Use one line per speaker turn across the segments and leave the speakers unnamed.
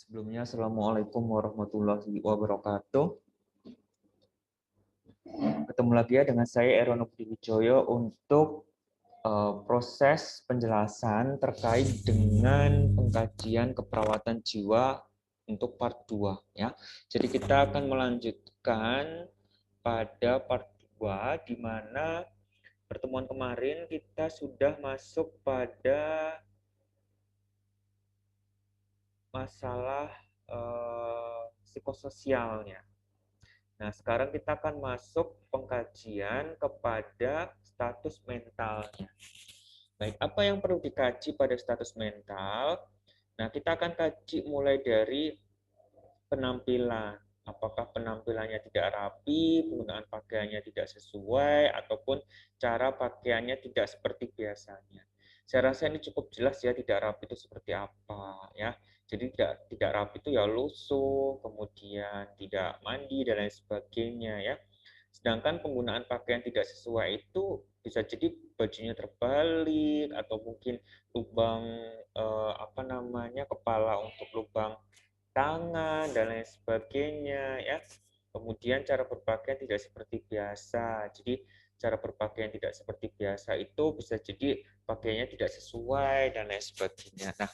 Sebelumnya, Assalamualaikum warahmatullahi wabarakatuh. Ketemu lagi ya dengan saya Erono Budi Wijoyo untuk proses penjelasan terkait dengan pengkajian keperawatan jiwa untuk part 2 ya. Jadi kita akan melanjutkan pada part 2 di mana pertemuan kemarin kita sudah masuk pada masalah psikososialnya. Nah, sekarang kita akan masuk pengkajian kepada status mentalnya. Baik, apa yang perlu dikaji pada status mental? Nah, kita akan kaji mulai dari penampilan. Apakah penampilannya tidak rapi, penggunaan pakaiannya tidak sesuai, ataupun cara pakaiannya tidak seperti biasanya. Saya rasa ini cukup jelas ya, tidak rapi itu seperti apa ya. Jadi tidak rapi itu ya lusuh, kemudian tidak mandi dan lain sebagainya ya. Sedangkan penggunaan pakaian tidak sesuai itu bisa jadi bajunya terbalik atau mungkin lubang kepala untuk lubang tangan dan lain sebagainya ya. Kemudian cara berpakaian tidak seperti biasa. Jadi cara berpakaian tidak seperti biasa itu bisa jadi pakaiannya tidak sesuai dan lain sebagainya. Nah,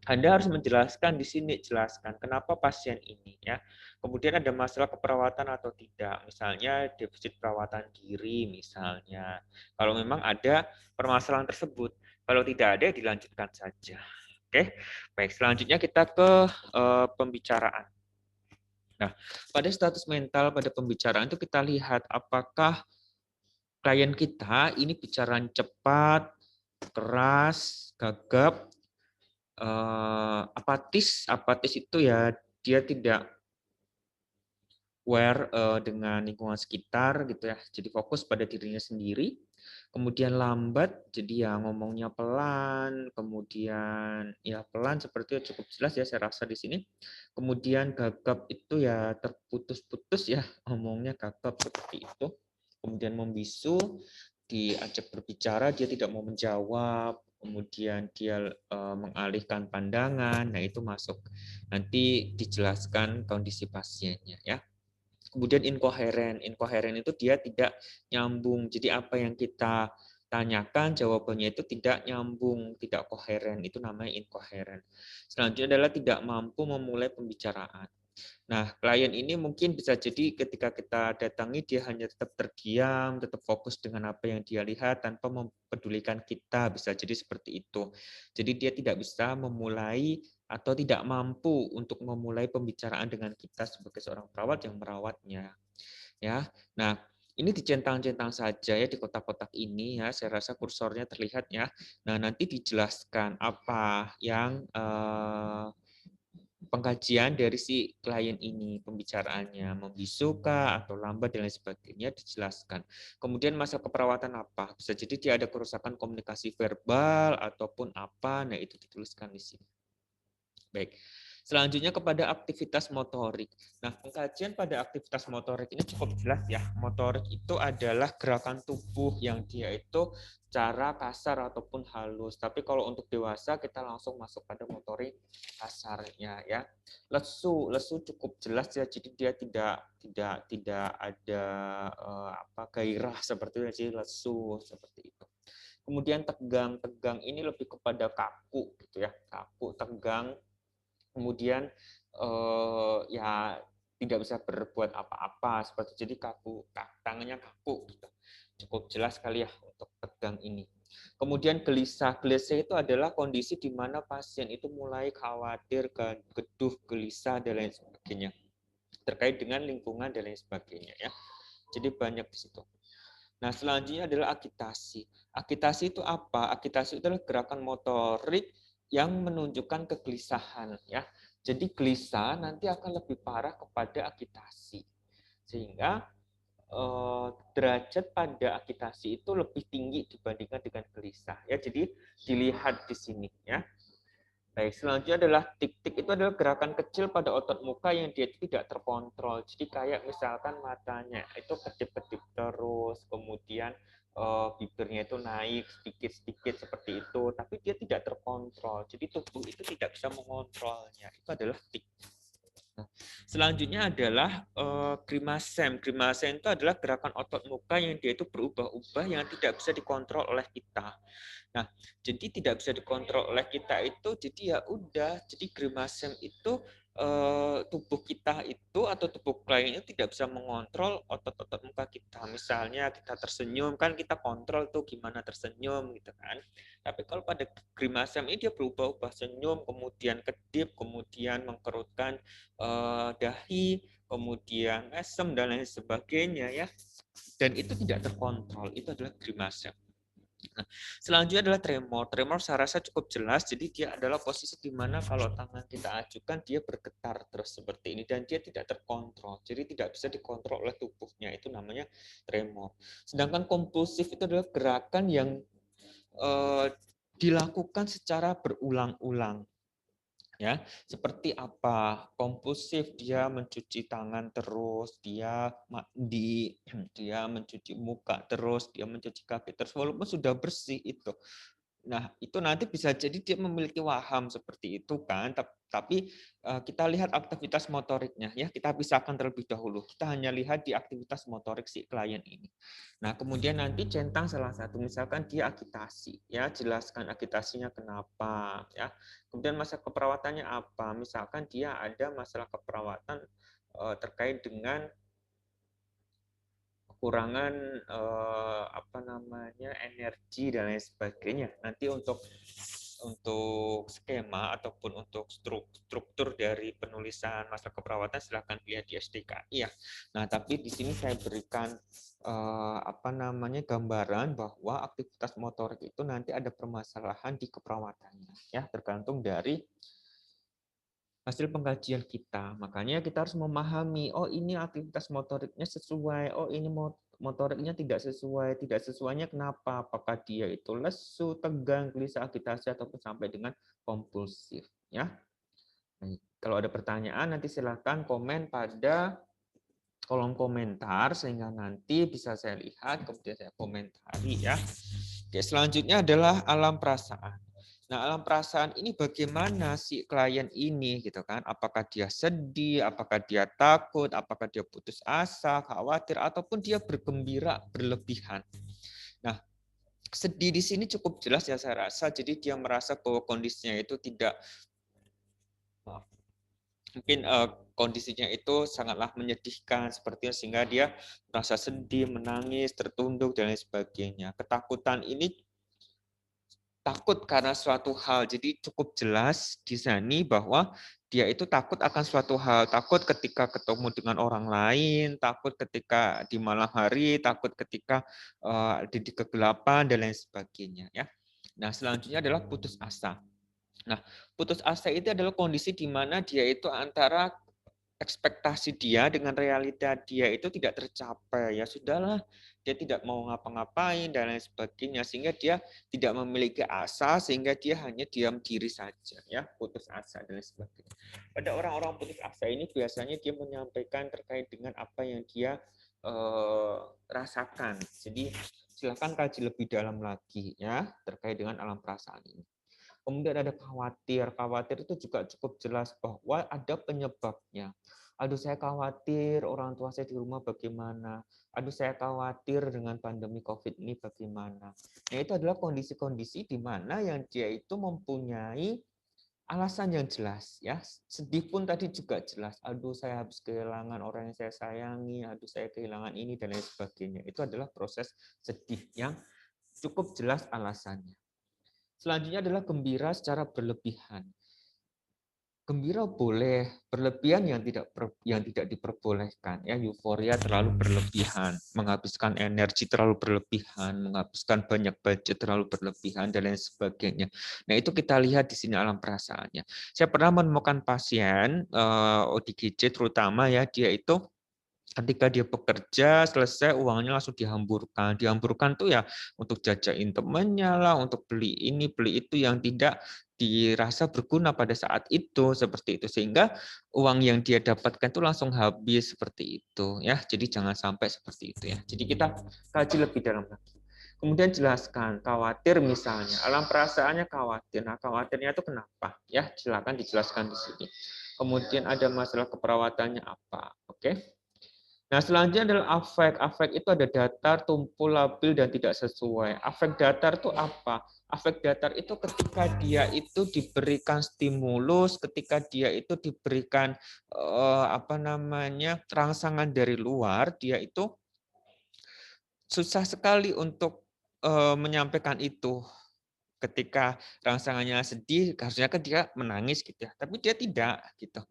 Anda harus menjelaskan di sini, jelaskan kenapa pasien ini ya. Kemudian ada masalah keperawatan atau tidak, misalnya defisit perawatan diri misalnya. Kalau memang ada permasalahan tersebut, kalau tidak ada dilanjutkan saja. Oke, baik. Selanjutnya kita ke pembicaraan. Nah, pada status mental pada pembicaraan itu kita lihat apakah klien kita ini bicara cepat, keras, gagap, apatis. Apatis itu ya dia tidak aware dengan lingkungan sekitar gitu ya. Jadi fokus pada dirinya sendiri. Kemudian lambat, jadi ya ngomongnya pelan. Kemudian ya pelan seperti itu cukup jelas ya saya rasa di sini. Kemudian gagap itu ya terputus-putus ya ngomongnya gagap seperti itu. Kemudian membisu, diajak berbicara dia tidak mau menjawab. Kemudian dia mengalihkan pandangan. Nah itu masuk. Nanti dijelaskan kondisi pasiennya ya. Kemudian inkoheren. Inkoheren itu dia tidak nyambung. Jadi apa yang kita tanyakan jawabannya itu tidak nyambung, tidak koheren. Itu namanya inkoheren. Selanjutnya adalah tidak mampu memulai pembicaraan. Nah, klien ini mungkin bisa jadi ketika kita datangi dia hanya tetap terdiam, tetap fokus dengan apa yang dia lihat tanpa mempedulikan kita, bisa jadi seperti itu. Jadi dia tidak bisa memulai atau tidak mampu untuk memulai pembicaraan dengan kita sebagai seorang perawat yang merawatnya. Ya. Nah, ini dicentang-centang saja ya di kotak-kotak ini ya. Saya rasa kursornya terlihat ya. Nah, nanti dijelaskan apa yang pengkajian dari si klien ini, pembicaraannya, membisu kah atau lambat dan lain sebagainya dijelaskan. Kemudian masa keperawatan apa? Bisa jadi dia ada kerusakan komunikasi verbal ataupun apa, nah itu dituliskan di sini. Baik. Selanjutnya kepada aktivitas motorik. Nah, pengkajian pada aktivitas motorik ini cukup jelas ya. Motorik itu adalah gerakan tubuh yang dia itu cara kasar ataupun halus. Tapi kalau untuk dewasa kita langsung masuk pada motorik kasarnya ya. Lesu cukup jelas ya. Jadi dia tidak ada gairah seperti itu, jadi lesu seperti itu. Kemudian tegang ini lebih kepada kaku gitu ya, kaku, tegang. Kemudian ya tidak bisa berbuat apa-apa seperti jadi kaku, tangannya kaku gitu. Cukup jelas sekali ya untuk tegang ini. Kemudian gelisah itu adalah kondisi di mana pasien itu mulai khawatir, geduh, gelisah dan lain sebagainya terkait dengan lingkungan dan lain sebagainya ya. Jadi banyak di situ. Nah, selanjutnya adalah agitasi. Agitasi itu apa? Agitasi itu adalah gerakan motorik yang menunjukkan kegelisahan ya. Jadi gelisah nanti akan lebih parah kepada agitasi. Sehingga derajat pada agitasi itu lebih tinggi dibandingkan dengan gelisah ya. Jadi dilihat di sini ya. Baik, selanjutnya adalah tik-tik itu adalah gerakan kecil pada otot muka yang dia tidak terkontrol. Jadi kayak misalkan matanya itu kedip-kedip terus, kemudian bibirnya itu naik sedikit-sedikit seperti itu, tapi dia tidak terkontrol. Jadi tubuh itu tidak bisa mengontrolnya. Itu adalah tik. Nah, selanjutnya adalah grimasem. Grimasem itu adalah gerakan otot muka yang dia itu berubah-ubah yang tidak bisa dikontrol oleh kita. Nah, jadi tidak bisa dikontrol oleh kita itu, jadi ya udah, jadi grimasem itu tubuh kita itu atau tubuh klien itu tidak bisa mengontrol otot-otot muka kita. Misalnya kita tersenyum kan kita kontrol tuh gimana tersenyum gitu kan. Tapi kalau pada grimasem ini dia berubah-ubah senyum, kemudian kedip, kemudian mengkerutkan dahi, kemudian mesem dan lain sebagainya ya. Dan itu tidak terkontrol, itu adalah grimasem. Nah, selanjutnya adalah tremor. Tremor saya rasa cukup jelas. Jadi dia adalah posisi di mana kalau tangan kita ajukan dia bergetar terus seperti ini dan dia tidak terkontrol. Jadi tidak bisa dikontrol oleh tubuhnya. Itu namanya tremor. Sedangkan kompulsif itu adalah gerakan yang dilakukan secara berulang-ulang. Ya, seperti apa? Kompulsif dia mencuci tangan terus, dia mandi, dia mencuci muka terus, dia mencuci kaki terus walaupun sudah bersih itu. Nah, itu nanti bisa jadi dia memiliki waham seperti itu kan, tapi kita lihat aktivitas motoriknya ya, kita pisahkan terlebih dahulu. Kita hanya lihat di aktivitas motorik si klien ini. Nah, kemudian nanti centang salah satu, misalkan dia agitasi, ya jelaskan agitasinya kenapa, ya. Kemudian masa keperawatannya apa? Misalkan dia ada masalah keperawatan terkait dengan kekurangan apa namanya energi dan lain sebagainya. Nanti untuk skema ataupun untuk struktur dari penulisan masalah keperawatan silahkan lihat di SDKI ya. Nah, tapi di sini saya berikan apa namanya gambaran bahwa aktivitas motorik itu nanti ada permasalahan di keperawatannya ya, tergantung dari hasil pengkajian kita. Makanya kita harus memahami, oh ini aktivitas motoriknya sesuai, oh ini motoriknya tidak sesuai. Tidak sesuainya kenapa? Apakah dia itu lesu, tegang, gelisah, agitasi, ataupun sampai dengan kompulsif. Ya. Baik. Kalau ada pertanyaan, nanti silakan komen pada kolom komentar, sehingga nanti bisa saya lihat, kemudian saya komentari. Ya. Oke, selanjutnya adalah alam perasaan. Nah, alam perasaan ini bagaimana si klien ini gitu kan? Apakah dia sedih, apakah dia takut, apakah dia putus asa, khawatir ataupun dia bergembira berlebihan. Nah, sedih di sini cukup jelas ya saya rasa. Jadi dia merasa bahwa kondisinya itu tidak mungkin kondisinya itu sangatlah menyedihkan sepertinya sehingga dia merasa sedih, menangis, tertunduk dan lain sebagainya. Ketakutan ini takut karena suatu hal. Jadi cukup jelas di sini bahwa dia itu takut akan suatu hal, takut ketika ketemu dengan orang lain, takut ketika di malam hari, takut ketika di kegelapan dan lain sebagainya ya. Nah, selanjutnya adalah putus asa. Nah, putus asa itu adalah kondisi di mana dia itu antara ekspektasi dia dengan realita dia itu tidak tercapai. Ya sudahlah, dia tidak mau ngapa-ngapain dan lain sebagainya sehingga dia tidak memiliki asa sehingga dia hanya diam diri saja ya, putus asa dan lain sebagainya. Pada orang-orang putus asa ini biasanya dia menyampaikan terkait dengan apa yang dia rasakan. Jadi silakan kaji lebih dalam lagi ya terkait dengan alam perasaan ini. Kemudian ada khawatir. Khawatir itu juga cukup jelas bahwa ada penyebabnya. Aduh, saya khawatir orang tua saya di rumah bagaimana. Aduh, saya khawatir dengan pandemi COVID ini bagaimana. Nah, itu adalah kondisi-kondisi di mana yang dia itu mempunyai alasan yang jelas. Ya, sedih pun tadi juga jelas. Aduh, saya habis kehilangan orang yang saya sayangi. Aduh, saya kehilangan ini dan lain sebagainya. Itu adalah proses sedih yang cukup jelas alasannya. Selanjutnya adalah gembira secara berlebihan. Gembira boleh, berlebihan yang tidak diperbolehkan. Ya, euforia terlalu berlebihan, menghabiskan energi terlalu berlebihan, menghabiskan banyak budget terlalu berlebihan dan lain sebagainya. Nah, itu kita lihat di sini alam perasaannya. Saya pernah menemukan pasien ODGJ terutama ya, dia itu ketika dia bekerja selesai uangnya langsung dihamburkan. Dihamburkan tuh ya untuk jajain temennya lah, untuk beli ini, beli itu yang tidak dirasa berguna pada saat itu seperti itu, sehingga uang yang dia dapatkan itu langsung habis seperti itu ya. Jadi jangan sampai seperti itu ya. Jadi kita kaji lebih dalam lagi. Kemudian jelaskan khawatir misalnya, alam perasaannya khawatir. Nah, khawatirnya itu kenapa? Ya, silakan dijelaskan di sini. Kemudian ada masalah keperawatannya apa? Oke. Nah, selanjutnya adalah afek. Afek itu ada datar, tumpul, labil, dan tidak sesuai. Afek datar itu apa? Afek datar itu ketika dia itu diberikan stimulus, ketika dia itu diberikan apa namanya rangsangan dari luar, dia itu susah sekali untuk menyampaikan itu. Ketika rangsangannya sedih, harusnya kan dia menangis gitu ya, tapi dia tidak gitu.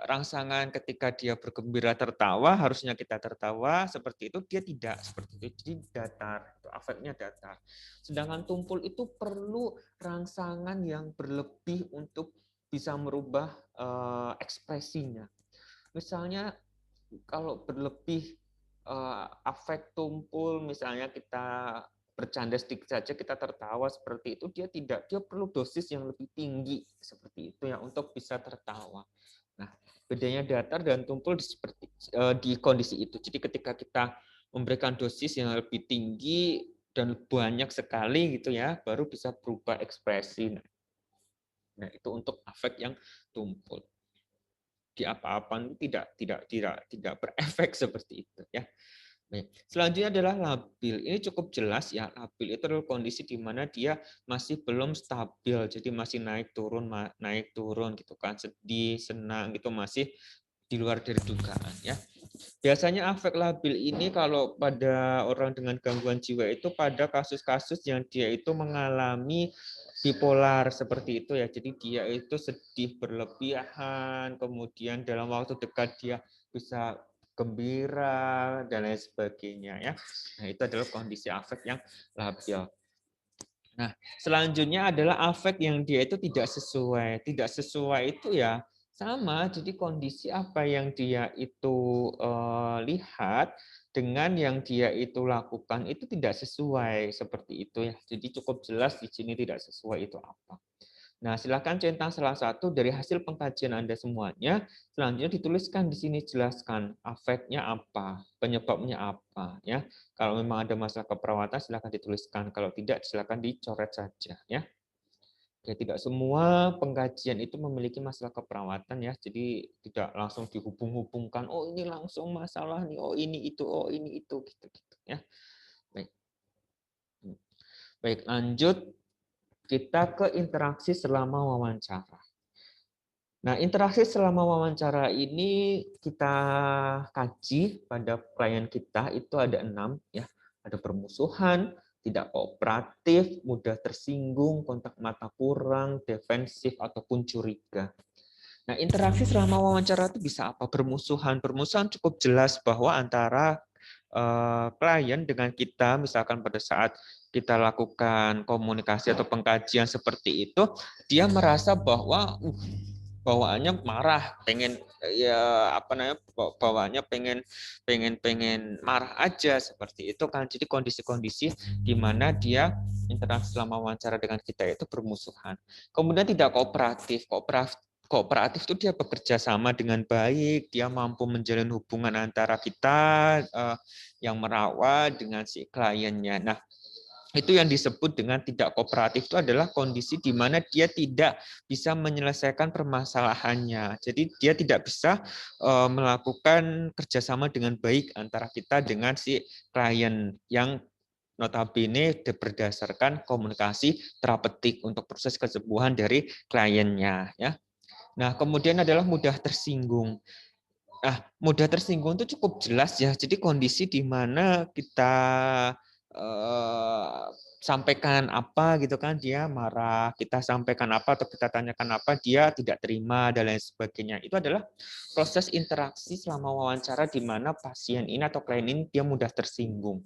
Rangsangan ketika dia bergembira tertawa, harusnya kita tertawa seperti itu, dia tidak seperti itu. Jadi datar, itu afeknya datar. Sedangkan tumpul itu perlu rangsangan yang berlebih untuk bisa merubah ekspresinya. Misalnya kalau berlebih afek tumpul, misalnya kita bercanda sedikit saja kita tertawa seperti itu, dia perlu dosis yang lebih tinggi seperti itu ya untuk bisa tertawa. Nah, bedanya datar dan tumpul di kondisi itu. Jadi ketika kita memberikan dosis yang lebih tinggi dan banyak sekali gitu ya, baru bisa berubah ekspresi. Nah, itu untuk afek yang tumpul. Di apa-apa tidak berefek seperti itu ya. Baik. Selanjutnya adalah labil. Ini cukup jelas ya. Labil itu adalah kondisi di mana dia masih belum stabil. Jadi masih naik turun gitu kan. Sedih, senang gitu masih di luar dari dugaan ya. Biasanya afek labil ini kalau pada orang dengan gangguan jiwa itu pada kasus-kasus yang dia itu mengalami bipolar seperti itu ya. Jadi dia itu sedih berlebihan, kemudian dalam waktu dekat dia bisa gembira dan lain sebagainya ya. Nah, itu adalah kondisi afek yang labil. Nah, selanjutnya adalah afek yang dia itu tidak sesuai. Tidak sesuai itu ya sama, jadi kondisi apa yang dia itu lihat dengan yang dia itu lakukan itu tidak sesuai seperti itu ya. Jadi cukup jelas di sini tidak sesuai itu apa. Nah, silakan centang salah satu dari hasil pengkajian Anda semuanya. Selanjutnya dituliskan di sini, jelaskan afeknya apa, penyebabnya apa, ya. Kalau memang ada masalah keperawatan, silakan dituliskan. Kalau tidak, silakan dicoret saja, ya. Ya, tidak semua pengkajian itu memiliki masalah keperawatan ya, jadi tidak langsung dihubung-hubungkan. Oh ini langsung masalah nih, oh ini itu, gitu, ya. Baik, baik lanjut kita ke interaksi selama wawancara. Nah, interaksi selama wawancara ini kita kaji pada klien kita itu ada 6 ya. Ada permusuhan, tidak kooperatif, mudah tersinggung, kontak mata kurang, defensif ataupun curiga. Nah, interaksi selama wawancara itu bisa apa? Permusuhan. Permusuhan cukup jelas bahwa antara klien dengan kita, misalkan pada saat kita lakukan komunikasi atau pengkajian seperti itu, dia merasa bahwa bawaannya marah, pengen ya apa namanya bawaannya pengen pengen pengen marah aja seperti itu kan. Jadi kondisi-kondisi di mana dia interaksi selama wawancara dengan kita itu bermusuhan. Kemudian tidak kooperatif. Kooperatif itu dia bekerja sama dengan baik, dia mampu menjalin hubungan antara kita yang merawat dengan si kliennya. Nah, itu yang disebut dengan tidak kooperatif itu adalah kondisi di mana dia tidak bisa menyelesaikan permasalahannya. Jadi dia tidak bisa melakukan kerjasama dengan baik antara kita dengan si klien yang notabene berdasarkan komunikasi terapeutik untuk proses kesembuhan dari kliennya. Ya. Nah, kemudian adalah mudah tersinggung. Nah, mudah tersinggung itu cukup jelas ya. Jadi kondisi di mana kita sampaikan apa gitu kan, dia marah, kita sampaikan apa atau kita tanyakan apa, dia tidak terima dan lain sebagainya. Itu adalah proses interaksi selama wawancara di mana pasien ini atau klien ini dia mudah tersinggung.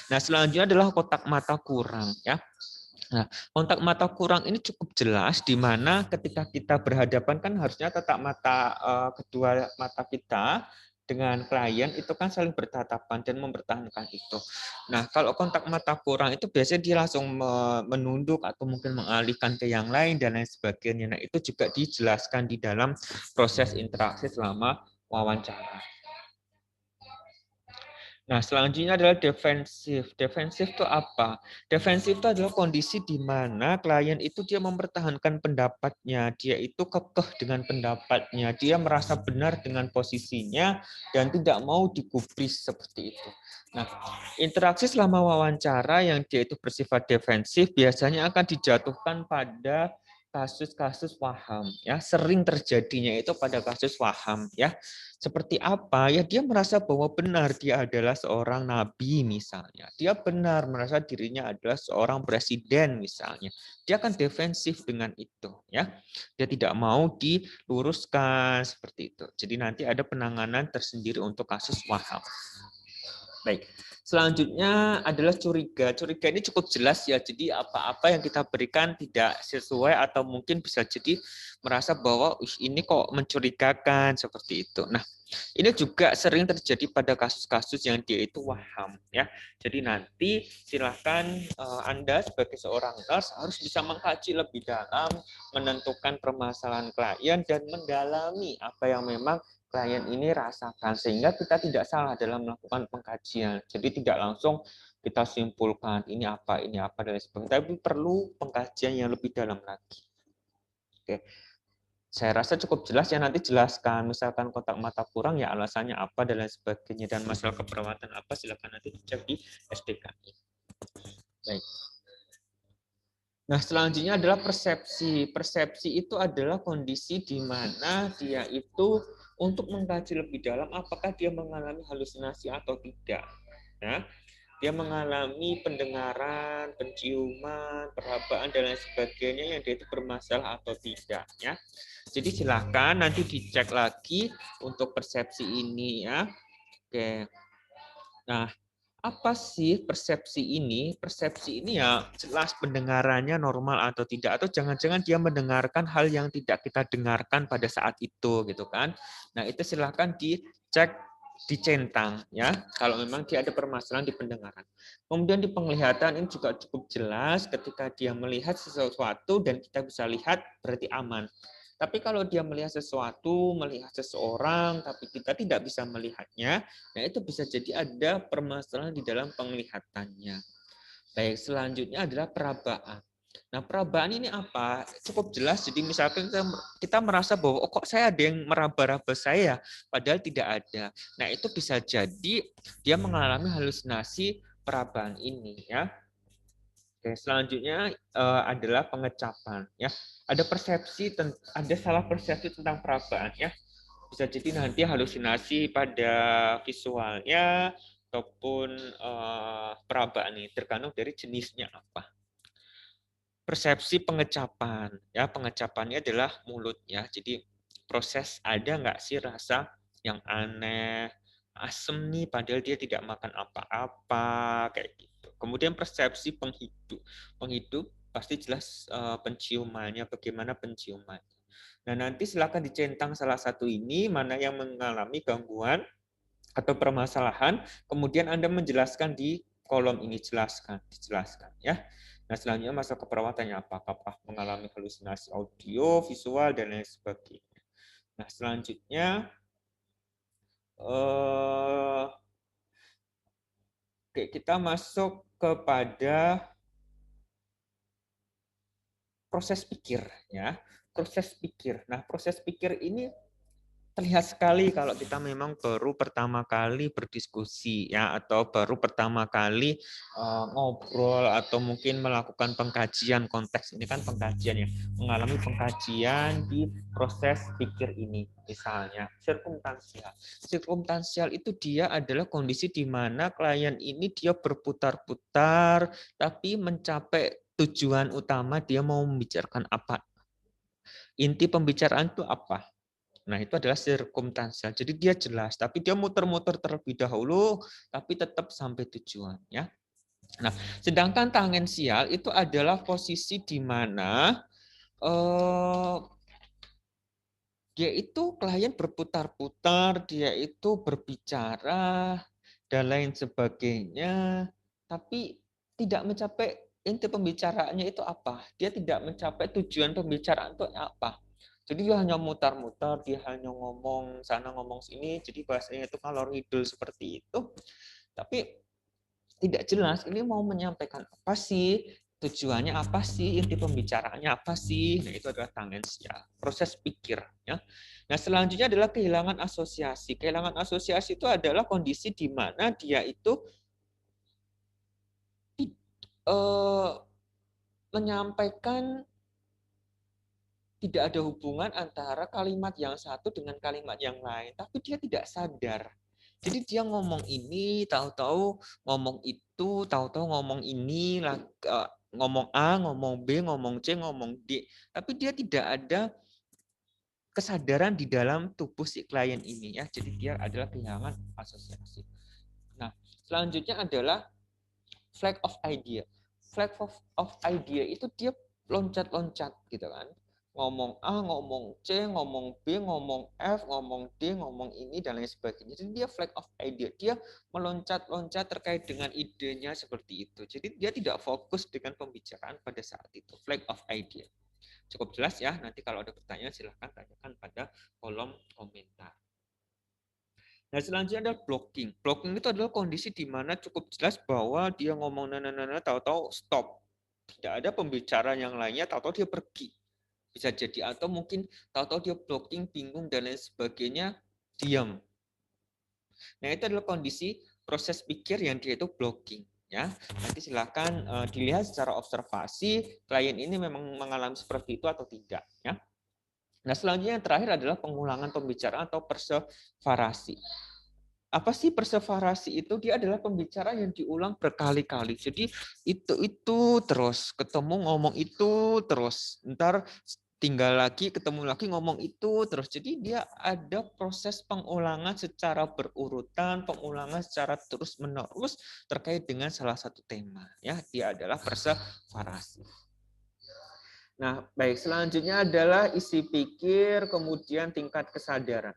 Nah, selanjutnya adalah kotak mata kurang ya. Nah, kontak mata kurang ini cukup jelas di mana ketika kita berhadapan kan harusnya kedua mata kita dengan klien itu kan saling bertatapan dan mempertahankan itu. Nah, kalau kontak mata kurang itu biasanya dia langsung menunduk atau mungkin mengalihkan ke yang lain dan lain sebagainya. Nah, itu juga dijelaskan di dalam proses interaksi selama wawancara. Nah, selanjutnya adalah defensif. Defensif itu apa? Defensif itu adalah kondisi di mana klien itu dia mempertahankan pendapatnya, dia itu kekeh dengan pendapatnya, dia merasa benar dengan posisinya dan tidak mau digubris seperti itu. Nah, interaksi selama wawancara yang dia itu bersifat defensif biasanya akan dijatuhkan pada kasus-kasus waham, ya, sering terjadinya itu pada kasus waham, ya. Seperti apa? Ya dia merasa bahwa benar dia adalah seorang nabi misalnya. Dia benar merasa dirinya adalah seorang presiden misalnya. Dia akan defensif dengan itu, ya. Dia tidak mau diluruskan seperti itu. Jadi nanti ada penanganan tersendiri untuk kasus waham. Baik. Selanjutnya adalah curiga. Curiga ini cukup jelas ya. Jadi apa-apa yang kita berikan tidak sesuai atau mungkin bisa jadi merasa bahwa ini kok mencurigakan seperti itu. Nah, ini juga sering terjadi pada kasus-kasus yang dia itu waham ya. Jadi nanti silahkan Anda sebagai seorang nurse harus bisa mengkaji lebih dalam, menentukan permasalahan klien dan mendalami apa yang memang klien ini rasakan sehingga kita tidak salah dalam melakukan pengkajian. Jadi tidak langsung kita simpulkan ini apa dan lain sebagainya, tapi perlu pengkajian yang lebih dalam lagi. Oke. Saya rasa cukup jelas ya, nanti jelaskan misalkan kontak mata kurang ya alasannya apa dan lain sebagainya dan masalah keperawatan apa silakan nanti dicek di SDKI. Baik. Nah, selanjutnya adalah persepsi. Persepsi itu adalah kondisi di mana dia itu untuk mengkaji lebih dalam apakah dia mengalami halusinasi atau tidak. Nah, dia mengalami pendengaran, penciuman, perabaan dan lain sebagainya yang dia itu bermasalah atau tidak ya. Jadi silakan nanti dicek lagi untuk persepsi ini ya. Oke. Nah, apa sih persepsi ini? Persepsi ini ya jelas pendengarannya normal atau tidak, atau jangan-jangan dia mendengarkan hal yang tidak kita dengarkan pada saat itu gitu kan. Nah, itu silahkan dicek, dicentang ya kalau memang dia ada permasalahan di pendengaran. Kemudian di penglihatan ini juga cukup jelas ketika dia melihat sesuatu dan kita bisa lihat berarti aman. Tapi kalau dia melihat sesuatu, melihat seseorang, tapi kita tidak bisa melihatnya, nah itu bisa jadi ada permasalahan di dalam penglihatannya. Baik, selanjutnya adalah perabaan. Nah, perabaan ini apa? Cukup jelas. Jadi misalkan kita merasa bahwa oh, kok saya ada yang meraba-raba saya, padahal tidak ada. Nah, itu bisa jadi dia mengalami halusinasi perabaan ini ya. Oke, selanjutnya adalah pengecapan ya. Ada persepsi, ada salah persepsi tentang perabaan ya. Bisa jadi nanti halusinasi pada visualnya ataupun perabaan ini tergantung dari jenisnya apa. Persepsi pengecapan ya, pengecapannya adalah mulut ya. Jadi proses ada nggak sih rasa yang aneh, asem nih padahal dia tidak makan apa-apa kayak gitu. Kemudian persepsi penghidup. Penghidup pasti jelas penciumannya, bagaimana penciuman. Nah, nanti silakan dicentang salah satu ini mana yang mengalami gangguan atau permasalahan, kemudian Anda menjelaskan di kolom ini dijelaskan ya. Nah, selanjutnya masalah keperawatannya apakah mengalami halusinasi audio, visual dan lain sebagainya. Nah, selanjutnya kita masuk kepada proses pikir ya. Proses pikir. Nah, proses pikir ini terlihat sekali kalau kita memang baru pertama kali berdiskusi ya atau baru pertama kali ngobrol atau mungkin melakukan pengkajian, konteks ini kan pengkajian ya, mengalami pengkajian di proses pikir ini. Misalnya sirkumstansial. Sirkumstansial itu dia adalah kondisi di mana klien ini dia berputar-putar tapi mencapai tujuan utama dia mau membicarakan apa. Inti pembicaraan itu apa? Nah, itu adalah sirkumstansial. Jadi dia jelas, tapi dia muter-muter terlebih dahulu, tapi tetap sampai tujuan. Ya. Nah, sedangkan tangensial itu adalah posisi di mana dia itu klien berputar-putar, dia itu berbicara dan lain sebagainya, tapi tidak mencapai inti pembicaraannya itu apa. Dia tidak mencapai tujuan pembicaraan itu apa. Jadi dia hanya mutar-mutar, dia hanya ngomong sana ngomong sini, jadi bahasanya itu ngalor ngidul seperti itu. Tapi tidak jelas ini mau menyampaikan apa sih, tujuannya apa sih, inti pembicaraannya apa sih. Nah, itu adalah tangensial, proses pikir ya. Nah, selanjutnya adalah kehilangan asosiasi. Kehilangan asosiasi itu adalah kondisi di mana dia itu menyampaikan tidak ada hubungan antara kalimat yang satu dengan kalimat yang lain, tapi dia tidak sadar. Jadi dia ngomong ini, tahu-tahu ngomong itu, tahu-tahu ngomong ini, ngomong A, ngomong B, ngomong C, ngomong D. Tapi dia tidak ada kesadaran di dalam tubuh si klien ini ya. Jadi dia adalah kehilangan asosiasi. Nah, selanjutnya adalah flag of idea. Flag of idea itu dia loncat-loncat gitu kan. Ngomong A, ngomong C, ngomong B, ngomong F, ngomong D, ngomong ini dan lain sebagainya. Jadi dia flag of idea. Dia meloncat-loncat terkait dengan idenya seperti itu. Jadi dia tidak fokus dengan pembicaraan pada saat itu. Flag of idea. Cukup jelas ya. Nanti kalau ada pertanyaan silahkan tanyakan pada kolom komentar. Nah, selanjutnya adalah blocking. Blocking itu adalah kondisi di mana cukup jelas bahwa dia ngomong nana tahu-tahu stop. Tidak ada pembicaraan yang lainnya, tahu-tahu dia pergi. Bisa jadi atau mungkin tahu-tahu dia blocking, bingung dan lain sebagainya, diam. Nah, itu adalah kondisi proses pikir yang dia itu blocking. Ya, nanti silahkan dilihat secara observasi klien ini memang mengalami seperti itu atau tidak. Ya. Nah, selanjutnya yang terakhir adalah pengulangan pembicaraan atau perseverasi. Apa sih perseverasi itu? Dia adalah pembicaraan yang diulang berkali-kali. Jadi itu terus ketemu ngomong itu terus. Ntar tinggal lagi ketemu lagi ngomong itu terus. Jadi dia ada proses pengulangan secara berurutan, pengulangan secara terus-menerus terkait dengan salah satu tema. Ya, dia adalah perseverasi. Nah, baik, selanjutnya adalah isi pikir, kemudian tingkat kesadaran.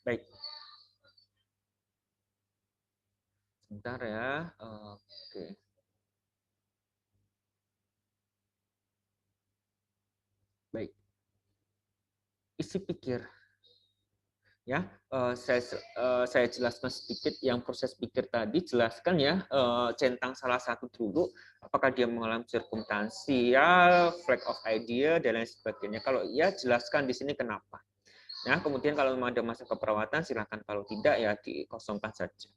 Baik. Sebentar ya. Oke. Baik. Isi pikir. Ya, saya jelaskan sedikit yang proses pikir tadi, jelaskan ya, centang salah satu dulu, apakah dia mengalami sirkumstansial, flag of idea, dan lain sebagainya. Kalau iya, jelaskan di sini kenapa. Nah, kemudian kalau memang ada masa keperawatan, silakan. Kalau tidak, ya dikosongkan saja.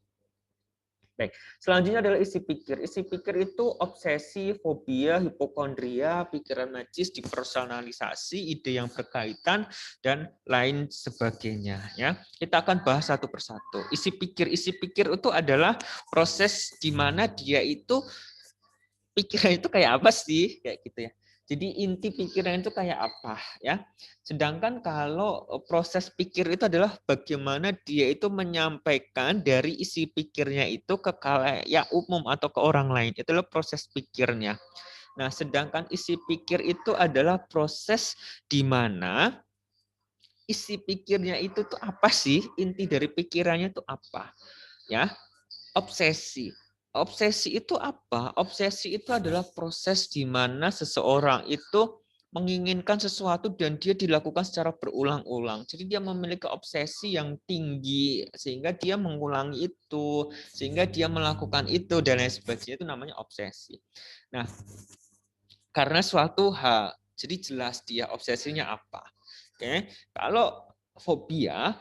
Baik, selanjutnya adalah isi pikir. Isi pikir itu obsesi, fobia, hipokondria, pikiran najis, dipersonalisasi, ide yang berkaitan, dan lain sebagainya. Ya, kita akan bahas satu persatu. Isi pikir itu adalah proses di mana dia itu pikiran itu kayak apa sih, kayak gitu ya. Jadi inti pikiran itu kayak apa ya. Sedangkan kalau proses pikir itu adalah bagaimana dia itu menyampaikan dari isi pikirnya itu ke khalayak umum atau ke orang lain. Itulah proses pikirnya. Nah, sedangkan isi pikir itu adalah proses di mana isi pikirnya itu tuh apa sih? Inti dari pikirannya itu apa? Ya, obsesi. Obsesi itu apa? Obsesi itu adalah proses di mana seseorang itu menginginkan sesuatu dan dia dilakukan secara berulang-ulang. Jadi dia memiliki obsesi yang tinggi sehingga dia mengulangi itu, sehingga dia melakukan itu dan lain sebagainya, itu namanya obsesi. Nah, karena suatu hal, jadi jelas dia obsesinya apa. Oke, kalau fobia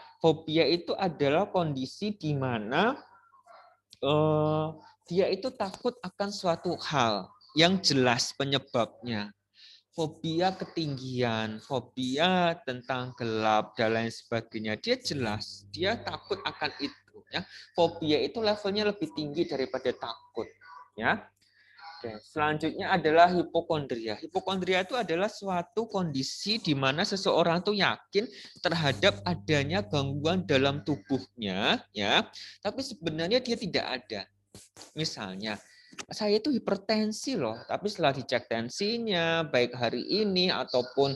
itu adalah kondisi di mana dia itu takut akan suatu hal yang jelas penyebabnya. Fobia ketinggian, fobia tentang gelap dan lain sebagainya. Dia jelas, dia takut akan itu. Ya, fobia itu levelnya lebih tinggi daripada takut. Ya. Oke, selanjutnya adalah hipokondria. Hipokondria itu adalah suatu kondisi di mana seseorang itu yakin terhadap adanya gangguan dalam tubuhnya, ya, tapi sebenarnya dia tidak ada. Misalnya, saya itu hipertensi loh, tapi setelah dicek tensinya, baik hari ini ataupun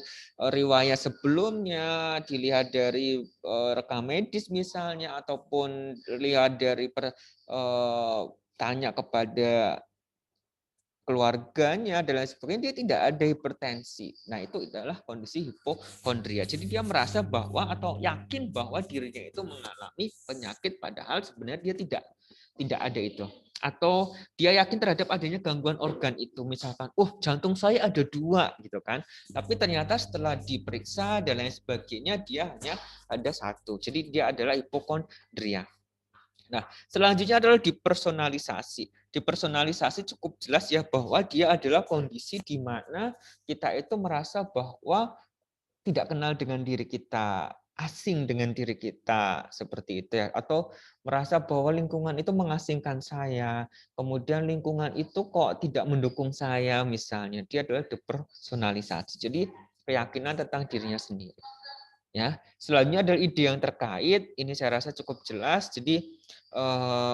riwayat sebelumnya, dilihat dari rekam medis misalnya, ataupun lihat dari tanya kepada keluarganya dan lain sebagainya, dia tidak ada hipertensi. Nah, itu adalah kondisi hipokondria. Jadi dia merasa bahwa atau yakin bahwa dirinya itu mengalami penyakit padahal sebenarnya dia tidak ada itu. Atau dia yakin terhadap adanya gangguan organ itu. Misalkan, oh jantung saya ada 2 gitu kan. Tapi ternyata setelah diperiksa dan lain sebagainya dia hanya ada 1. Jadi dia adalah hipokondria. Nah, selanjutnya adalah dipersonalisasi. Dipersonalisasi cukup jelas ya bahwa dia adalah kondisi di mana kita itu merasa bahwa tidak kenal dengan diri kita, asing dengan diri kita, seperti itu ya. Atau merasa bahwa lingkungan itu mengasingkan saya, kemudian lingkungan itu kok tidak mendukung saya misalnya. Dia adalah depersonalisasi. Jadi keyakinan tentang dirinya sendiri. Ya, selanjutnya adalah ide yang terkait. Ini saya rasa cukup jelas. Jadi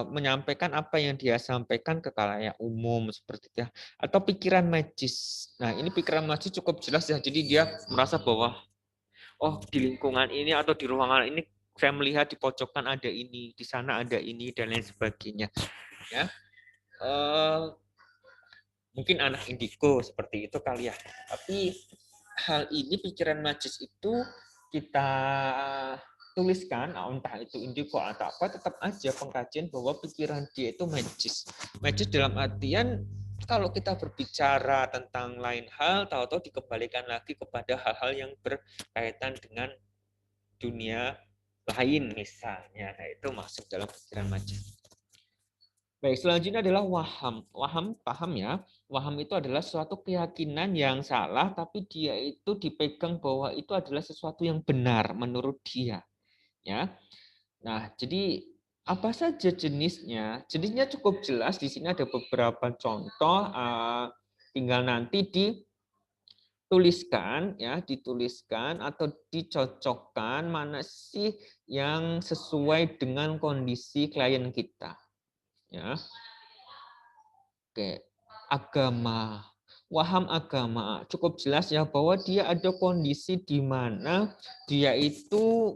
menyampaikan apa yang dia sampaikan ke khalayak umum seperti itu ya. Atau pikiran magis. Nah, ini pikiran magis cukup jelas ya. Jadi dia merasa bahwa oh di lingkungan ini atau di ruangan ini saya melihat di pojokan ada ini, di sana ada ini dan lain sebagainya. Ya, mungkin anak indigo seperti itu kali ya. Tapi hal ini pikiran magis itu kita tuliskan, entah itu indigo atau apa, tetap aja pengkajian bahwa pikiran dia itu magis. Magis dalam artian kalau kita berbicara tentang lain hal, tahu-tahu dikembalikan lagi kepada hal-hal yang berkaitan dengan dunia lain misalnya. Nah, itu masuk dalam pikiran magis. Baik, selanjutnya adalah waham. Waham, paham ya? Waham itu adalah suatu keyakinan yang salah, tapi dia itu dipegang bahwa itu adalah sesuatu yang benar menurut dia. Ya, nah jadi apa saja jenisnya? Jenisnya cukup jelas. Di sini ada beberapa contoh. Tinggal nanti dituliskan, ya, dituliskan atau dicocokkan mana sih yang sesuai dengan kondisi klien kita. Ya. Oke, agama. Waham agama cukup jelas ya bahwa dia ada kondisi di mana dia itu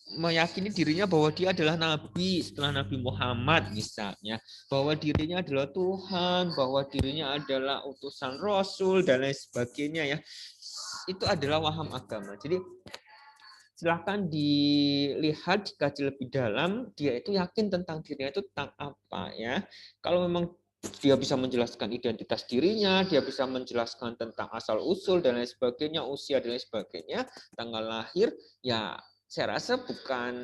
meyakini dirinya bahwa dia adalah nabi setelah Nabi Muhammad misalnya, bahwa dirinya adalah Tuhan, bahwa dirinya adalah utusan Rasul dan lain sebagainya ya. Itu adalah waham agama. Jadi silahkan dilihat, dikaji lebih dalam, dia itu yakin tentang dirinya itu tentang apa ya. Kalau memang dia bisa menjelaskan identitas dirinya, dia bisa menjelaskan tentang asal-usul dan lain sebagainya, usia dan lain sebagainya, tanggal lahir, ya saya rasa bukan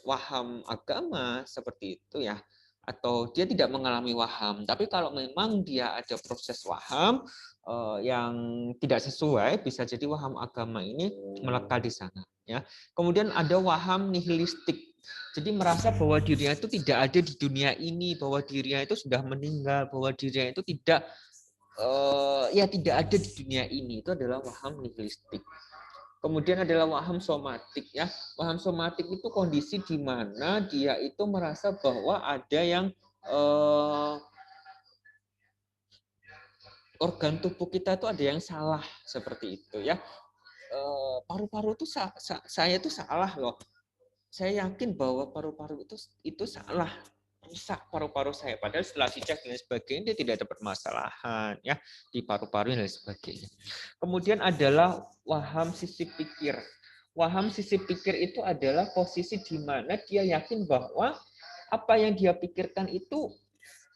waham agama seperti itu ya. Atau dia tidak mengalami waham. Tapi kalau memang dia ada proses waham yang tidak sesuai, bisa jadi waham agama ini melekat di sana. Ya. Kemudian ada waham nihilistik. Jadi merasa bahwa dirinya itu tidak ada di dunia ini, bahwa dirinya itu sudah meninggal, bahwa dirinya itu tidak tidak ada di dunia ini. Itu adalah waham nihilistik. Kemudian adalah waham somatik ya. Waham somatik itu kondisi di mana dia itu merasa bahwa ada yang organ tubuh kita itu ada yang salah seperti itu ya. Paru-paru itu saya itu salah loh. Saya yakin bahwa paru-paru itu salah, rusak paru-paru saya. Padahal setelah dicek dan sebagainya dia tidak ada permasalahan ya di paru-paru dan sebagainya. Kemudian adalah waham sisi pikir. Waham sisi pikir itu adalah posisi di mana dia yakin bahwa apa yang dia pikirkan itu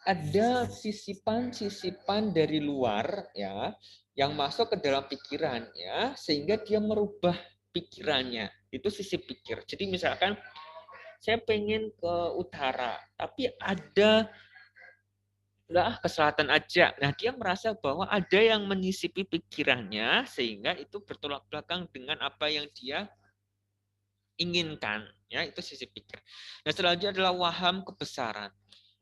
ada sisipan-sisipan dari luar ya yang masuk ke dalam pikiran ya sehingga dia merubah pikirannya. Itu sisi pikir. Jadi misalkan saya pengen ke utara tapi ada ke selatan aja. Nah, dia merasa bahwa ada yang menyisipi pikirannya sehingga itu bertolak belakang dengan apa yang dia inginkan. Ya, itu sisi pikir. Nah, selanjutnya adalah waham kebesaran.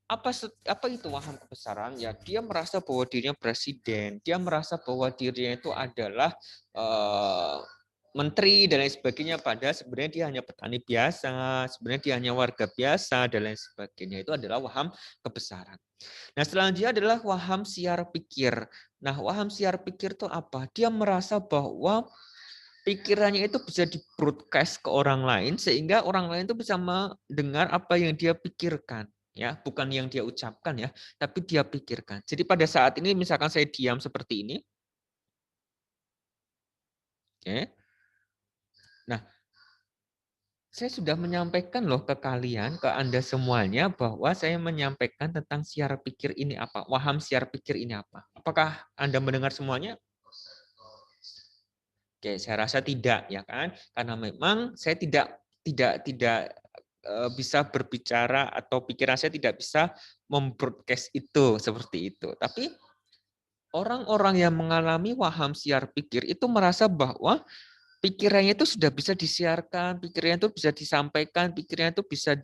Apa itu waham kebesaran? Ya, dia merasa bahwa dirinya presiden, dia merasa bahwa dirinya itu adalah menteri dan lain sebagainya, padahal sebenarnya dia hanya petani biasa, sebenarnya dia hanya warga biasa dan lain sebagainya. Itu adalah waham kebesaran. Nah, selanjutnya adalah waham siar pikir. Nah, waham siar pikir itu apa? Dia merasa bahwa pikirannya itu bisa di-broadcast ke orang lain sehingga orang lain itu bisa mendengar apa yang dia pikirkan, ya, bukan yang dia ucapkan ya, tapi dia pikirkan. Jadi pada saat ini misalkan saya diam seperti ini, oke. Nah, saya sudah menyampaikan loh ke kalian, ke Anda semuanya, bahwa saya menyampaikan tentang siar pikir ini apa, waham siar pikir ini apa. Apakah Anda mendengar semuanya? Oke, saya rasa tidak, ya kan? Karena memang saya tidak bisa berbicara atau pikiran saya tidak bisa membroadcast itu seperti itu. Tapi orang-orang yang mengalami waham siar pikir itu merasa bahwa pikirannya itu sudah bisa disiarkan, pikirannya itu bisa disampaikan, pikirannya itu bisa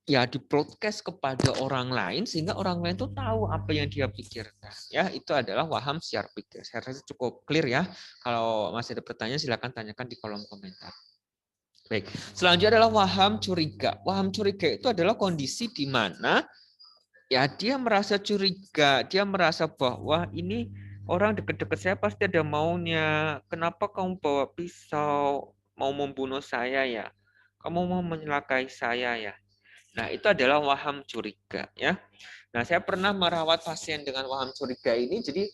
di-broadcast kepada orang lain sehingga orang lain itu tahu apa yang dia pikirkan. Ya, itu adalah waham siar pikir. Saya rasa cukup clear ya. Kalau masih ada pertanyaan silakan tanyakan di kolom komentar. Baik, selanjutnya adalah waham curiga. Waham curiga itu adalah kondisi di mana ya dia merasa curiga, dia merasa bahwa ini orang dekat-dekat saya pasti ada maunya. Kenapa kamu bawa pisau mau membunuh saya ya? Kamu mau menyelakai saya ya? Nah, itu adalah waham curiga ya. Nah, saya pernah merawat pasien dengan waham curiga ini, jadi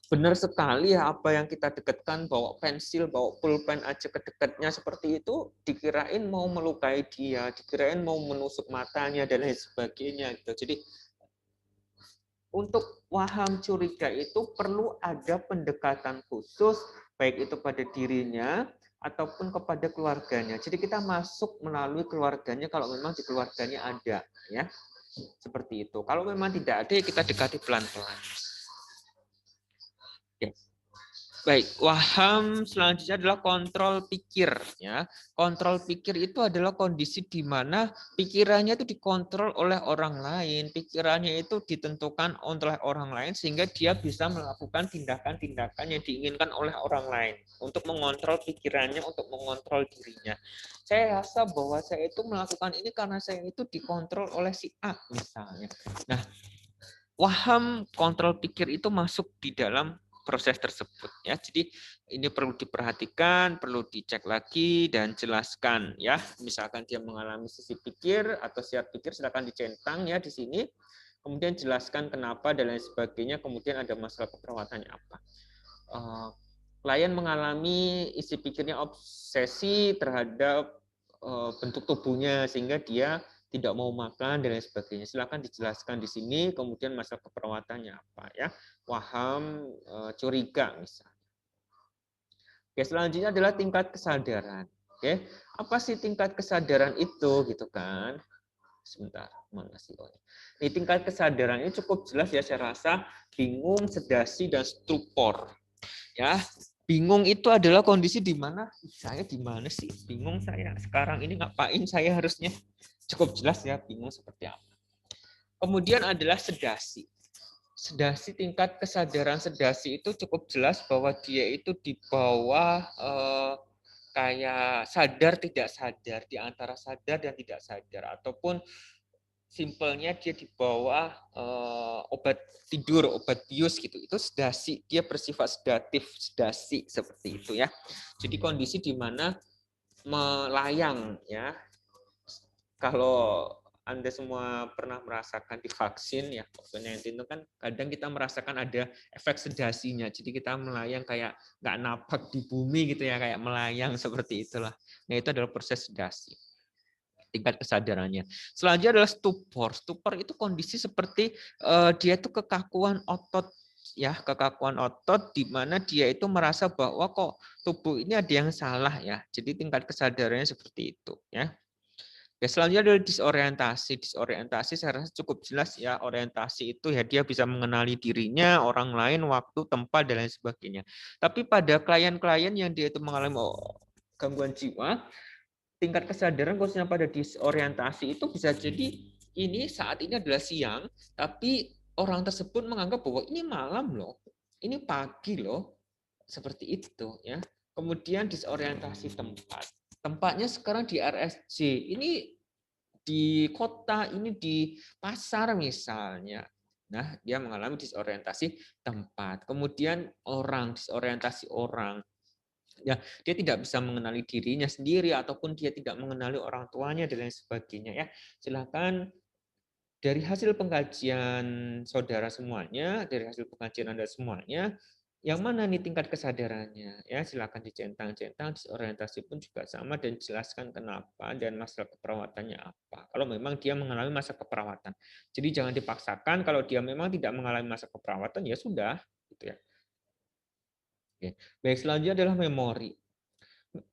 benar sekali ya apa yang kita dekatkan, bawa pensil, bawa pulpen aja ke dekatnya seperti itu, dikirain mau melukai dia, dikirain mau menusuk matanya dan lain sebagainya gitu. Jadi untuk waham curiga itu perlu ada pendekatan khusus, baik itu pada dirinya ataupun kepada keluarganya. Jadi kita masuk melalui keluarganya kalau memang di keluarganya ada, ya seperti itu. Kalau memang tidak ada, ya kita dekati pelan-pelan. Oke. Baik, waham selanjutnya adalah kontrol pikir. Ya, kontrol pikir itu adalah kondisi di mana pikirannya itu dikontrol oleh orang lain, pikirannya itu ditentukan oleh orang lain sehingga dia bisa melakukan tindakan-tindakan yang diinginkan oleh orang lain untuk mengontrol pikirannya, untuk mengontrol dirinya. Saya rasa bahwa saya itu melakukan ini karena saya itu dikontrol oleh si A misalnya. Nah, waham kontrol pikir itu masuk di dalam proses tersebut ya. Jadi ini perlu diperhatikan, perlu dicek lagi dan jelaskan ya. Misalkan dia mengalami sisi pikir atau siap pikir silakan dicentang ya di sini. Kemudian jelaskan kenapa dan lain sebagainya. Kemudian ada masalah keperawatannya apa. Klien mengalami isi pikirnya obsesi terhadap bentuk tubuhnya sehingga dia tidak mau makan dan lain sebagainya. Silakan dijelaskan di sini. Kemudian masalah keperawatannya apa ya? Waham curiga misalnya. Oke, selanjutnya adalah tingkat kesadaran. Oke, apa sih tingkat kesadaran itu gitu kan? Sebentar, mana sih? Oh, ini tingkat kesadaran ini cukup jelas ya saya rasa bingung, sedasi dan stupor. Ya, bingung itu adalah kondisi di mana saya di mana sih? Bingung saya. Sekarang ini ngapain saya harusnya? Cukup jelas ya bingung seperti apa. Kemudian adalah sedasi. Sedasi, tingkat kesadaran sedasi itu cukup jelas bahwa dia itu di bawah kayak sadar tidak sadar, di antara sadar dan tidak sadar, ataupun simpelnya dia di bawah obat tidur, obat bius gitu. Itu sedasi, dia bersifat sedatif, sedasi seperti itu ya. Jadi kondisi di mana melayang ya. Kalau Anda semua pernah merasakan di vaksin ya COVID-19 itu kan kadang kita merasakan ada efek sedasinya. Jadi kita melayang kayak nggak napak di bumi gitu ya, kayak melayang seperti itulah. Nah, itu adalah proses sedasi. Tingkat kesadarannya. Selanjutnya adalah stupor. Stupor itu kondisi seperti dia itu kekakuan otot ya, kekakuan otot di mana dia itu merasa bahwa kok tubuh ini ada yang salah ya. Jadi tingkat kesadarannya seperti itu ya. Ya, selanjutnya adalah disorientasi. Disorientasi saya rasa cukup jelas ya. Orientasi itu ya dia bisa mengenali dirinya, orang lain, waktu, tempat, dan lain sebagainya. Tapi pada klien-klien yang dia itu mengalami gangguan jiwa, tingkat kesadaran khususnya pada disorientasi itu bisa jadi ini saat ini adalah siang, tapi orang tersebut menganggap bahwa ini malam loh, ini pagi loh, seperti itu ya. Kemudian disorientasi tempat. Tempatnya sekarang di RSJ. Ini di kota, ini di pasar misalnya. Nah, dia mengalami disorientasi tempat. Kemudian orang, disorientasi orang. Ya, dia tidak bisa mengenali dirinya sendiri ataupun dia tidak mengenali orang tuanya dan lain sebagainya ya. Silakan dari hasil pengkajian saudara semuanya, dari hasil pengkajian Anda semuanya, yang mana nih tingkat kesadarannya? Ya, silakan dicentang-centang, disorientasi pun juga sama dan jelaskan kenapa dan masalah keperawatannya apa. Kalau memang dia mengalami masa keperawatan. Jadi jangan dipaksakan, kalau dia memang tidak mengalami masa keperawatan ya sudah, gitu ya. Oke. Baik, selanjutnya adalah memori.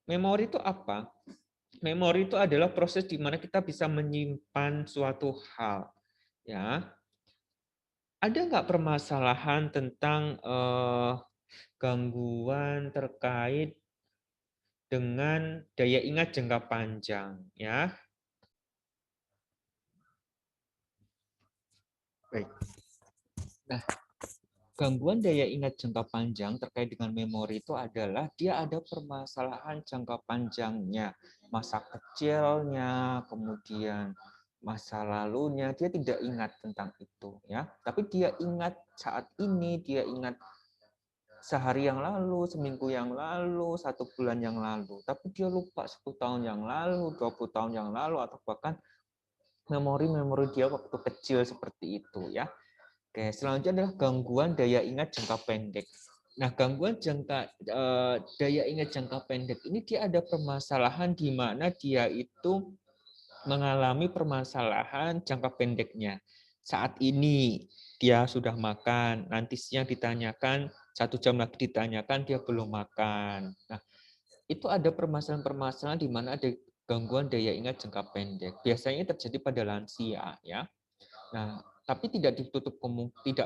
Memori itu apa? Memori itu adalah proses di mana kita bisa menyimpan suatu hal. Ya, ada nggak permasalahan tentang gangguan terkait dengan daya ingat jangka panjang? Ya, baik. Nah, gangguan daya ingat jangka panjang terkait dengan memori itu adalah dia ada permasalahan jangka panjangnya, masa kecilnya, kemudian masa lalunya, dia tidak ingat tentang itu, ya. Tapi dia ingat saat ini, dia ingat sehari yang lalu, seminggu yang lalu, 1 bulan yang lalu. Tapi dia lupa 10 tahun yang lalu, 20 tahun yang lalu, atau bahkan memori-memori dia waktu kecil seperti itu, ya. Oke, selanjutnya adalah gangguan daya ingat jangka pendek. Nah, gangguan daya ingat jangka pendek ini dia ada permasalahan di mana dia itu mengalami permasalahan jangka pendeknya. Saat ini dia sudah makan, nanti siang ditanyakan, 1 jam lagi ditanyakan dia belum makan. Nah, itu ada permasalahan-permasalahan di mana ada gangguan daya ingat jangka pendek. Biasanya terjadi pada lansia, ya. Nah, tapi tidak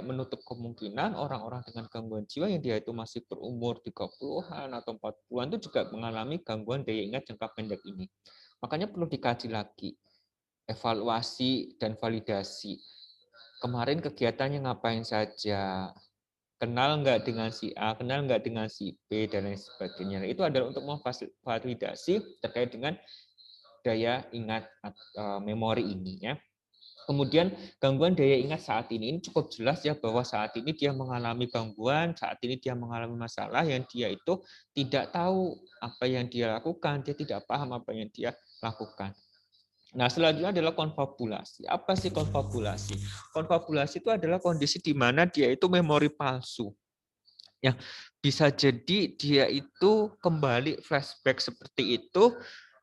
menutup kemungkinan orang-orang dengan gangguan jiwa yang dia itu masih berumur 30-an atau 40-an itu juga mengalami gangguan daya ingat jangka pendek ini. Makanya perlu dikaji lagi, evaluasi dan validasi. Kemarin kegiatannya ngapain saja? Kenal nggak dengan si A, kenal nggak dengan si B, dan lain sebagainya. Nah, itu adalah untuk memvalidasi terkait dengan daya ingat memori ini, ya. Kemudian gangguan daya ingat saat ini cukup jelas ya bahwa saat ini dia mengalami gangguan, saat ini dia mengalami masalah yang dia itu tidak tahu apa yang dia lakukan, dia tidak paham apa yang dia lakukan. Nah, selanjutnya adalah konfabulasi. Apa sih konfabulasi? Konfabulasi itu adalah kondisi di mana dia itu memori palsu. Ya, bisa jadi dia itu kembali flashback seperti itu,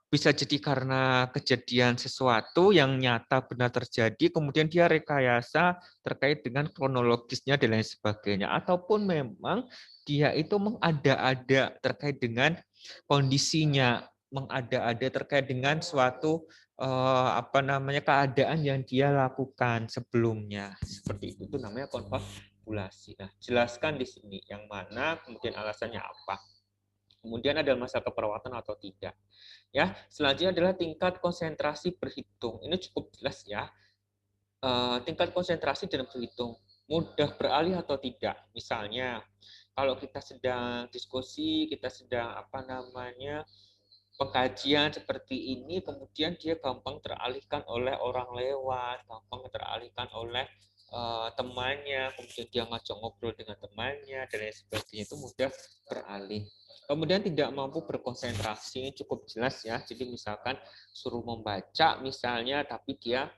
bisa jadi karena kejadian sesuatu yang nyata benar terjadi, kemudian dia rekayasa terkait dengan kronologisnya dan lain sebagainya. Ataupun memang dia itu mengada-ada terkait dengan kondisinya, mengada-ada terkait dengan suatu keadaan yang dia lakukan sebelumnya. Seperti itu namanya konfabulasi. Nah, jelaskan di sini yang mana, kemudian alasannya apa. Kemudian ada masa keperawatan atau tidak. Ya, selanjutnya adalah tingkat konsentrasi berhitung. Ini cukup jelas ya. Tingkat konsentrasi dan berhitung mudah beralih atau tidak. Misalnya, kalau kita sedang diskusi, kita sedang pengkajian seperti ini, kemudian dia gampang teralihkan oleh orang lewat, gampang teralihkan oleh temannya, kemudian dia ngajak ngobrol dengan temannya dan lain sebagainya, itu mudah beralih. Kemudian tidak mampu berkonsentrasi, cukup jelas ya. Jadi misalkan suruh membaca misalnya, tapi dia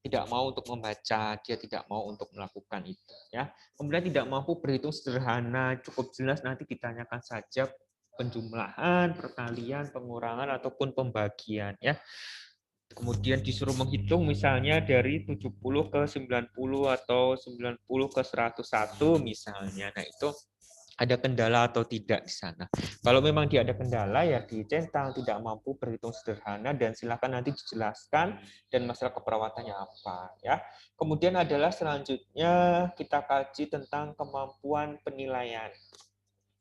tidak mau untuk membaca, dia tidak mau untuk melakukan itu, ya. Kemudian tidak mampu berhitung sederhana, cukup jelas nanti ditanyakan saja penjumlahan, perkalian, pengurangan ataupun pembagian, ya. Kemudian disuruh menghitung misalnya dari 70 ke 90 atau 90 ke 101 misalnya. Nah, itu ada kendala atau tidak di sana. Kalau memang dia ada kendala, ya dicentang, tidak mampu berhitung sederhana, dan silakan nanti dijelaskan dan masalah keperawatannya apa. Ya. Kemudian adalah selanjutnya kita kaji tentang kemampuan penilaian.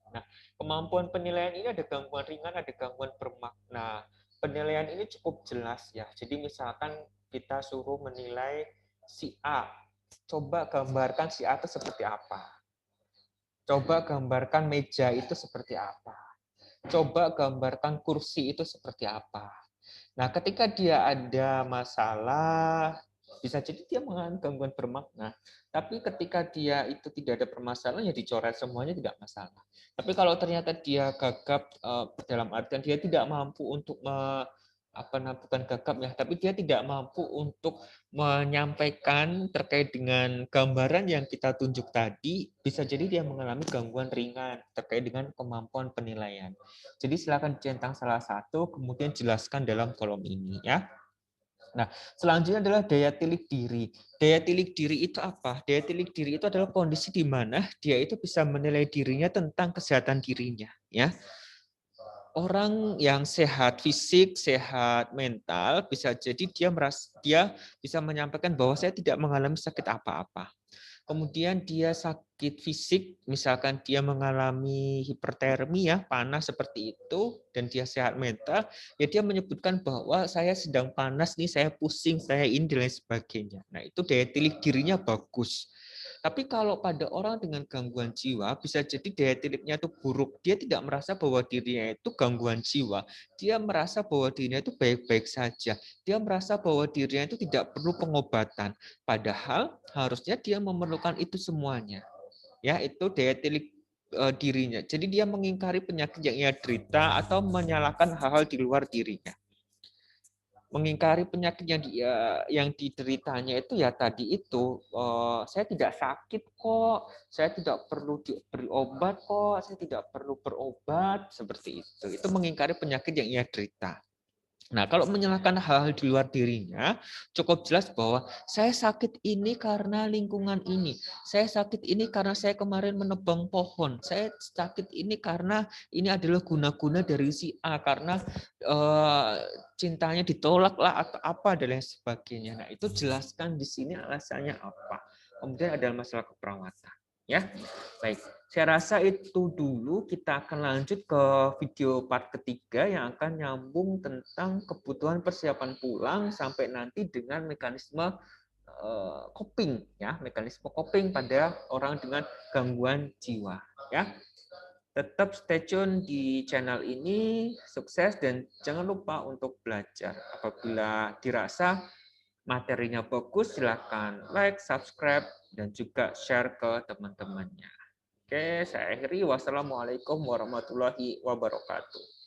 Nah, kemampuan penilaian ini ada gangguan ringan, ada gangguan bermakna. Penilaian ini cukup jelas ya. Jadi misalkan kita suruh menilai si A, coba gambarkan si A itu seperti apa. Coba gambarkan meja itu seperti apa. Coba gambarkan kursi itu seperti apa. Nah, ketika dia ada masalah, bisa jadi dia mengalami gangguan bermakna. Tapi ketika dia itu tidak ada permasalahan, ya dicoret semuanya tidak masalah. Tapi kalau ternyata dia gagap dalam artian dia tidak mampu untuk bukan gagap ya, tapi dia tidak mampu untuk menyampaikan terkait dengan gambaran yang kita tunjuk tadi, bisa jadi dia mengalami gangguan ringan terkait dengan kemampuan penilaian. Jadi silakan centang salah satu, kemudian jelaskan dalam kolom ini ya. Nah, selanjutnya adalah daya tilik diri. Daya tilik diri itu apa? Daya tilik diri itu adalah kondisi di mana dia itu bisa menilai dirinya tentang kesehatan dirinya, ya. Orang yang sehat fisik, sehat mental, bisa jadi dia bisa menyampaikan bahwa saya tidak mengalami sakit apa-apa. Kemudian dia sakit fisik, misalkan dia mengalami hipertermi ya, panas seperti itu, dan dia sehat mental, ya dia menyebutkan bahwa saya sedang panas nih, saya pusing, saya ini, dan lain sebagainya. Nah, itu daya tilik dirinya bagus. Tapi kalau pada orang dengan gangguan jiwa, bisa jadi daya tiliknya itu buruk. Dia tidak merasa bahwa dirinya itu gangguan jiwa. Dia merasa bahwa dirinya itu baik-baik saja. Dia merasa bahwa dirinya itu tidak perlu pengobatan. Padahal harusnya dia memerlukan itu semuanya. Ya, itu daya tilik dirinya. Jadi dia mengingkari penyakit yang ia derita atau menyalahkan hal-hal di luar dirinya. Mengingkari penyakit yang dideritanya itu ya tadi itu, saya tidak sakit kok, saya tidak perlu diberi obat kok, saya tidak perlu berobat, seperti itu. Itu mengingkari penyakit yang ia derita. Nah, kalau menyalahkan hal-hal di luar dirinya, cukup jelas bahwa saya sakit ini karena lingkungan ini. Saya sakit ini karena saya kemarin menebang pohon. Saya sakit ini karena ini adalah guna-guna dari si A, karena cintanya ditolak lah atau apa dan lain sebagainya. Nah, itu jelaskan di sini alasannya apa. Kemudian ada masalah keperawatan. Ya, baik. Saya rasa itu dulu. Kita akan lanjut ke video part ketiga yang akan nyambung tentang kebutuhan persiapan pulang sampai nanti dengan mekanisme coping ya, mekanisme coping pada orang dengan gangguan jiwa ya. Tetap stay tune di channel ini, sukses dan jangan lupa untuk belajar. Apabila dirasa materinya bagus, silakan like, subscribe dan juga share ke teman-temannya. Oke, saya akhiri. Wassalamualaikum warahmatullahi wabarakatuh.